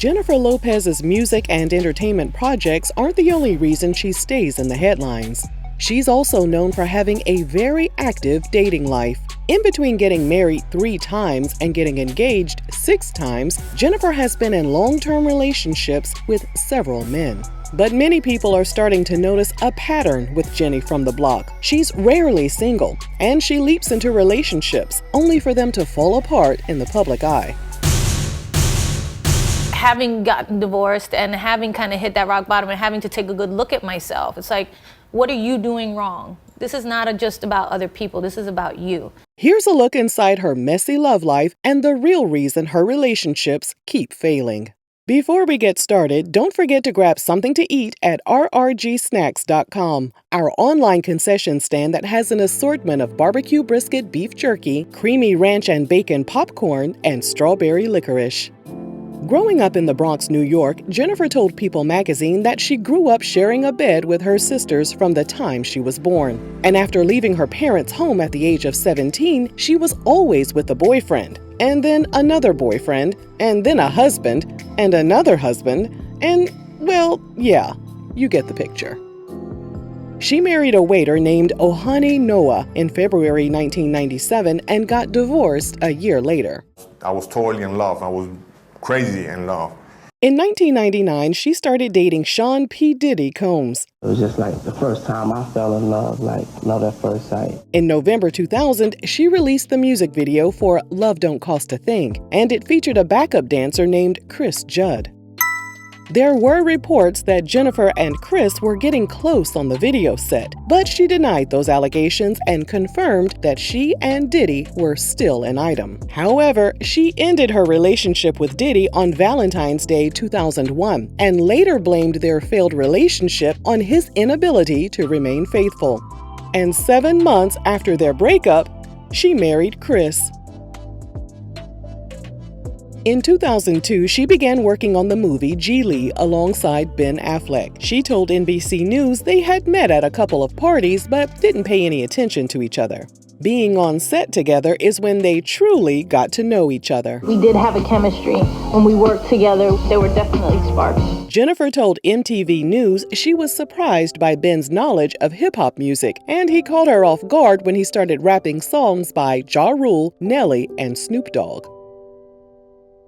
Jennifer Lopez's music and entertainment projects aren't the only reason she stays in the headlines. She's also known for having a very active dating life. In between getting married 3 times and getting engaged 6 times, Jennifer has been in long-term relationships with several men. But many people are starting to notice a pattern with Jenny from the block. She's rarely single, and she leaps into relationships, only for them to fall apart in the public eye. Having gotten divorced and having kind of hit that rock bottom and having to take a good look at myself, it's like, what are you doing wrong? This is not just about other people, this is about you. Here's a look inside her messy love life and the real reason her relationships keep failing. Before we get started, don't forget to grab something to eat at rrgsnacks.com, our online concession stand that has an assortment of barbecue brisket beef jerky, creamy ranch and bacon popcorn, and strawberry licorice. Growing up in the Bronx, New York, Jennifer told People magazine that she grew up sharing a bed with her sisters from the time she was born. And after leaving her parents' home at the age of 17, she was always with a boyfriend, and then another boyfriend, and then a husband, and another husband, and, well, yeah, you get the picture. She married a waiter named Ohani Noah in February 1997 and got divorced a year later. I was totally in love. I was crazy in love. In 1999, she started dating Sean P. Diddy Combs. It was just like the first time I fell in love, like love at first sight. In November 2000, she released the music video for Love Don't Cost a Thing, and it featured a backup dancer named Chris Judd. There were reports that Jennifer and Chris were getting close on the video set, but she denied those allegations and confirmed that she and Diddy were still an item. However, she ended her relationship with Diddy on Valentine's Day 2001 and later blamed their failed relationship on his inability to remain faithful. And 7 months after their breakup, she married Chris. In 2002, she began working on the movie Geely alongside Ben Affleck. She told NBC News they had met at a couple of parties but didn't pay any attention to each other. Being on set together is when they truly got to know each other. We did have a chemistry. When we worked together, there were definitely sparks. Jennifer told MTV News she was surprised by Ben's knowledge of hip-hop music, and he caught her off guard when he started rapping songs by Ja Rule, Nelly, and Snoop Dogg.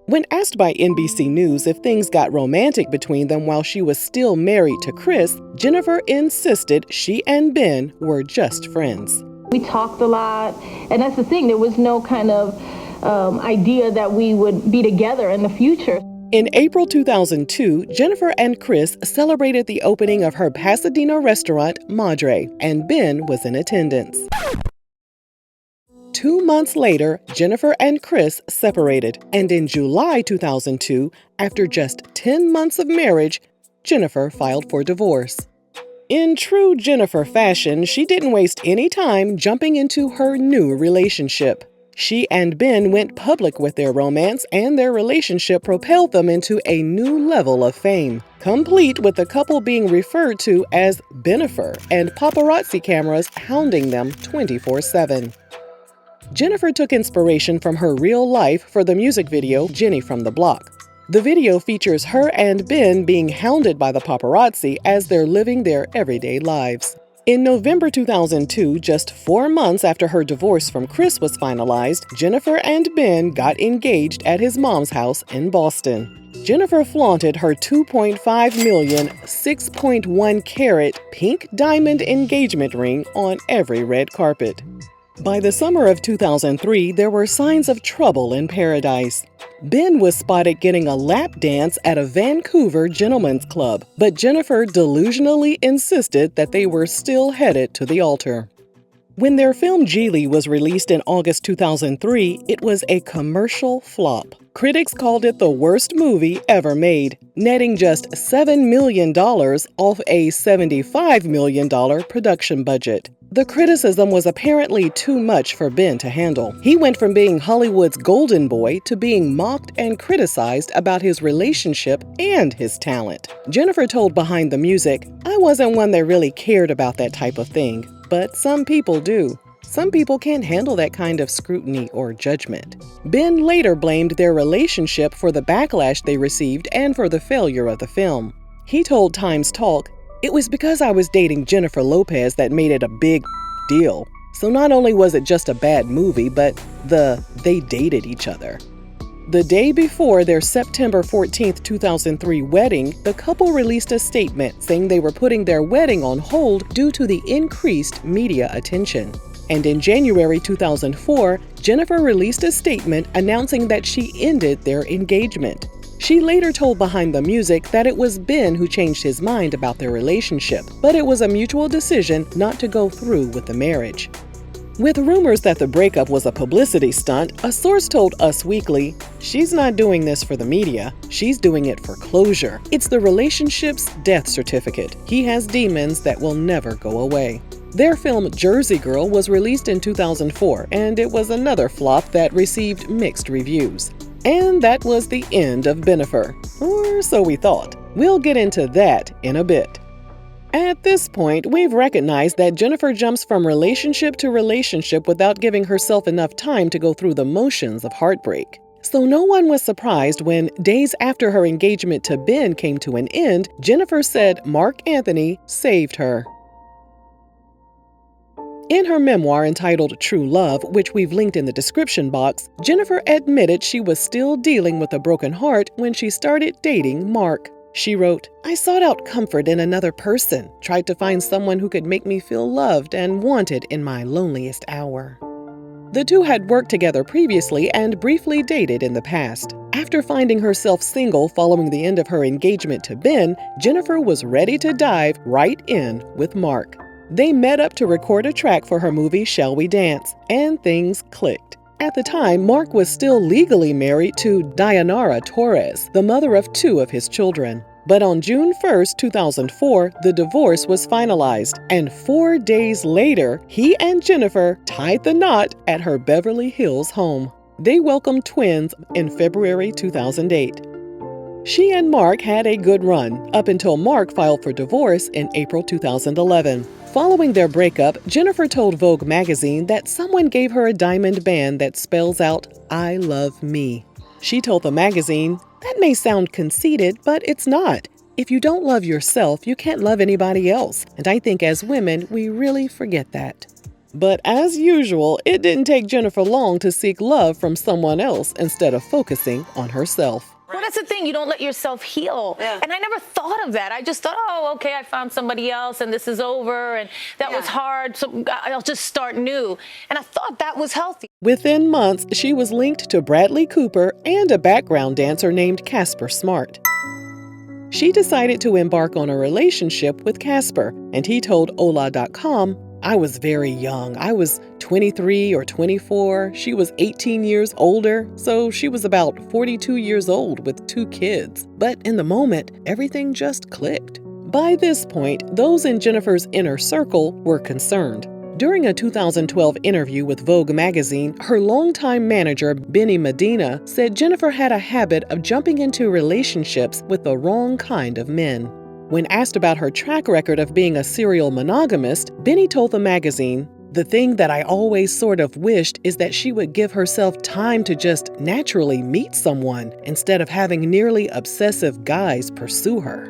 When asked by NBC News if things got romantic between them while she was still married to Chris, Jennifer insisted she and Ben were just friends. We talked a lot, and that's the thing, there was no kind of idea that we would be together in the future. In April 2002, Jennifer and Chris celebrated the opening of her Pasadena restaurant, Madre, and Ben was in attendance. 2 months later, Jennifer and Chris separated, and in July 2002, after just 10 months of marriage, Jennifer filed for divorce. In true Jennifer fashion, she didn't waste any time jumping into her new relationship. She and Ben went public with their romance, and their relationship propelled them into a new level of fame, complete with the couple being referred to as Bennifer and paparazzi cameras hounding them 24/7. Jennifer took inspiration from her real life for the music video Jenny from the Block. The video features her and Ben being hounded by the paparazzi as they're living their everyday lives. In November 2002, just 4 months after her divorce from Chris was finalized, Jennifer and Ben got engaged at his mom's house in Boston. Jennifer flaunted her $2.5 million, 6.1 carat pink diamond engagement ring on every red carpet. By the summer of 2003, there were signs of trouble in paradise. Ben was spotted getting a lap dance at a Vancouver gentleman's club, but Jennifer delusionally insisted that they were still headed to the altar. When their film Geely was released in August 2003, it was a commercial flop. Critics called it the worst movie ever made, netting just $7 million off a $75 million production budget. The criticism was apparently too much for Ben to handle. He went from being Hollywood's golden boy to being mocked and criticized about his relationship and his talent. Jennifer told Behind the Music, "I wasn't one that really cared about that type of thing, but some people do. Some people can't handle that kind of scrutiny or judgment. Ben later blamed their relationship for the backlash they received and for the failure of the film. He told Times Talk, "It was because I was dating Jennifer Lopez that made it a big deal. So not only was it just a bad movie, but they dated each other." The day before their September 14, 2003 wedding, the couple released a statement saying they were putting their wedding on hold due to the increased media attention. And in January 2004, Jennifer released a statement announcing that she ended their engagement. She later told Behind the Music that it was Ben who changed his mind about their relationship, but it was a mutual decision not to go through with the marriage. With rumors that the breakup was a publicity stunt, a source told Us Weekly, "She's not doing this for the media. She's doing it for closure. It's the relationship's death certificate. He has demons that will never go away." Their film Jersey Girl was released in 2004, and it was another flop that received mixed reviews. And that was the end of Bennifer, or so we thought. We'll get into that in a bit. At this point, we've recognized that Jennifer jumps from relationship to relationship without giving herself enough time to go through the motions of heartbreak. So no one was surprised when, days after her engagement to Ben came to an end, Jennifer said Marc Anthony saved her. In her memoir entitled True Love, which we've linked in the description box, Jennifer admitted she was still dealing with a broken heart when she started dating Marc. She wrote, "I sought out comfort in another person, tried to find someone who could make me feel loved and wanted in my loneliest hour." The two had worked together previously and briefly dated in the past. After finding herself single following the end of her engagement to Ben, Jennifer was ready to dive right in with Marc. They met up to record a track for her movie Shall We Dance, and things clicked. At the time, Marc was still legally married to Dayanara Torres, the mother of 2 of his children. But on June 1, 2004, the divorce was finalized, and 4 days later, he and Jennifer tied the knot at her Beverly Hills home. They welcomed twins in February 2008. She and Marc had a good run, up until Marc filed for divorce in April 2011. Following their breakup, Jennifer told Vogue magazine that someone gave her a diamond band that spells out, "I love me." She told the magazine, "That may sound conceited, but it's not. If you don't love yourself, you can't love anybody else. And I think as women, we really forget that." But as usual, it didn't take Jennifer long to seek love from someone else instead of focusing on herself. Well, that's the thing. You don't let yourself heal. Yeah. And I never thought of that. I just thought, oh, okay, I found somebody else and this is over and that was hard, so I'll just start new. And I thought that was healthy. Within months, she was linked to Bradley Cooper and a background dancer named Casper Smart. She decided to embark on a relationship with Casper, and he told Ola.com, "I was very young. I was 23 or 24. She was 18 years older, so she was about 42 years old with 2 kids. But in the moment, everything just clicked." By this point, those in Jennifer's inner circle were concerned. During a 2012 interview with Vogue magazine, her longtime manager, Benny Medina, said Jennifer had a habit of jumping into relationships with the wrong kind of men. When asked about her track record of being a serial monogamist, Benny told the magazine, "The thing that I always sort of wished is that she would give herself time to just naturally meet someone instead of having nearly obsessive guys pursue her."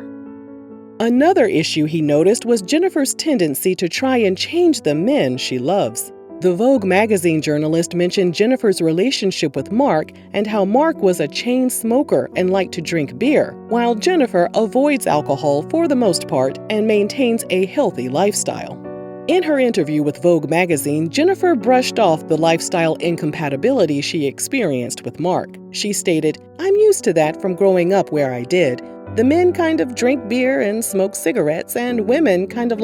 Another issue he noticed was Jennifer's tendency to try and change the men she loves. The Vogue magazine journalist mentioned Jennifer's relationship with Marc and how Marc was a chain smoker and liked to drink beer, while Jennifer avoids alcohol for the most part and maintains a healthy lifestyle. In her interview with Vogue magazine, Jennifer brushed off the lifestyle incompatibility she experienced with Marc. She stated, "I'm used to that from growing up where I did. The men kind of drink beer and smoke cigarettes, and women kind of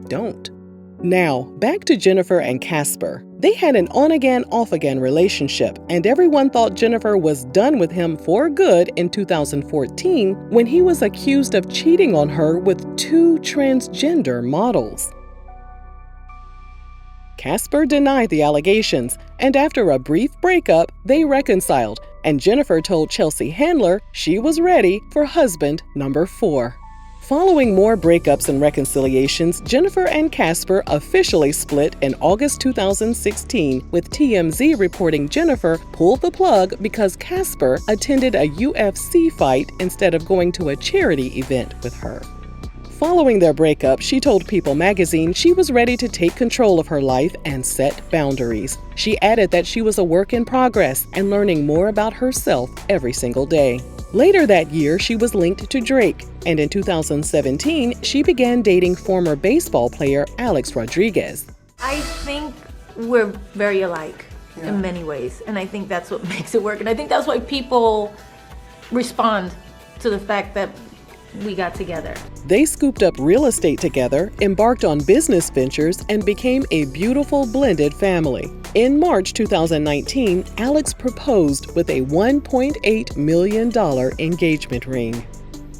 don't." Now, back to Jennifer and Casper. They had an on-again, off-again relationship, and everyone thought Jennifer was done with him for good in 2014 when he was accused of cheating on her with 2 transgender models. Casper denied the allegations, and after a brief breakup, they reconciled, and Jennifer told Chelsea Handler she was ready for husband number 4. Following more breakups and reconciliations, Jennifer and Casper officially split in August 2016, with TMZ reporting Jennifer pulled the plug because Casper attended a UFC fight instead of going to a charity event with her. Following their breakup, she told People magazine she was ready to take control of her life and set boundaries. She added that she was a work in progress and learning more about herself every single day. Later that year, she was linked to Drake, and in 2017, she began dating former baseball player Alex Rodriguez. I think we're very alike in many ways, and I think that's what makes it work. And I think that's why people respond to the fact that we got together. They scooped up real estate together, embarked on business ventures, and became a beautiful blended family. In March 2019, Alex proposed with a $1.8 million engagement ring.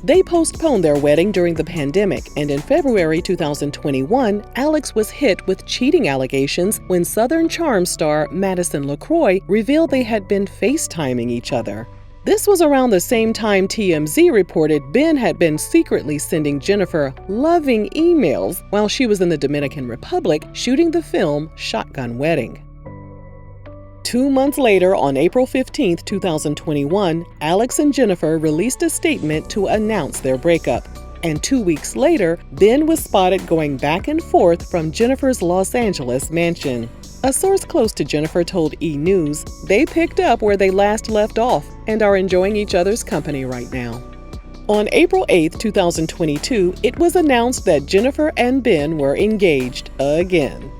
They postponed their wedding during the pandemic, and in February 2021, Alex was hit with cheating allegations when Southern Charm star Madison LaCroix revealed they had been FaceTiming each other. This was around the same time TMZ reported Ben had been secretly sending Jennifer loving emails while she was in the Dominican Republic shooting the film Shotgun Wedding. 2 months later, on April 15, 2021, Alex and Jennifer released a statement to announce their breakup. And 2 weeks later, Ben was spotted going back and forth from Jennifer's Los Angeles mansion. A source close to Jennifer told E! News they picked up where they last left off and are enjoying each other's company right now. On April 8, 2022, it was announced that Jennifer and Ben were engaged again.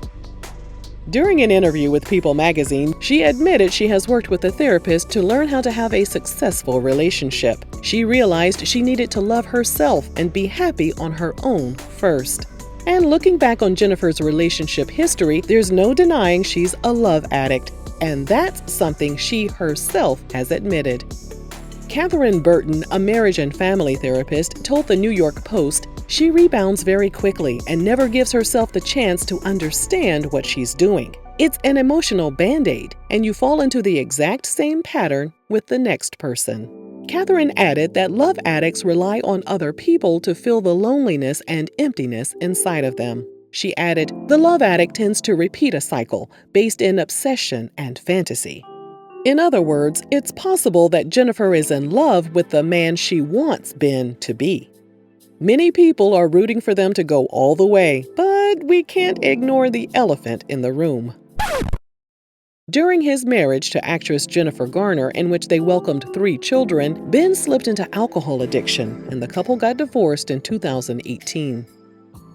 During an interview with People magazine, she admitted she has worked with a therapist to learn how to have a successful relationship. She realized she needed to love herself and be happy on her own first. And looking back on Jennifer's relationship history, there's no denying she's a love addict, and that's something she herself has admitted. Catherine Burton, a marriage and family therapist, told the New York Post she rebounds very quickly and never gives herself the chance to understand what she's doing. It's an emotional band-aid, and you fall into the exact same pattern with the next person. Catherine added that love addicts rely on other people to fill the loneliness and emptiness inside of them. She added, the love addict tends to repeat a cycle based in obsession and fantasy. In other words, it's possible that Jennifer is in love with the man she wants Ben to be. Many people are rooting for them to go all the way, but we can't ignore the elephant in the room. During his marriage to actress Jennifer Garner, in which they welcomed 3 children, Ben slipped into alcohol addiction, and the couple got divorced in 2018.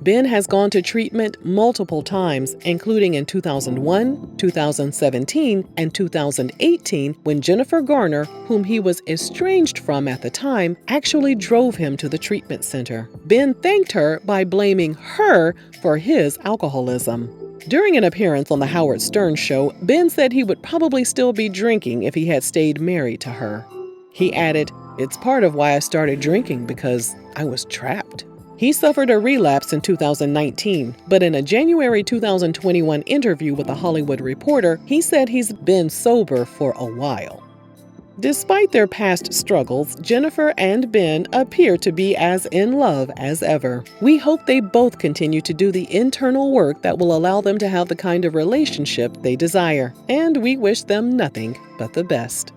Ben has gone to treatment multiple times, including in 2001, 2017, and 2018, when Jennifer Garner, whom he was estranged from at the time, actually drove him to the treatment center. Ben thanked her by blaming her for his alcoholism. During an appearance on The Howard Stern Show, Ben said he would probably still be drinking if he had stayed married to her. He added, "It's part of why I started drinking, because I was trapped." He suffered a relapse in 2019, but in a January 2021 interview with The Hollywood Reporter, he said he's been sober for a while. Despite their past struggles, Jennifer and Ben appear to be as in love as ever. We hope they both continue to do the internal work that will allow them to have the kind of relationship they desire, and we wish them nothing but the best.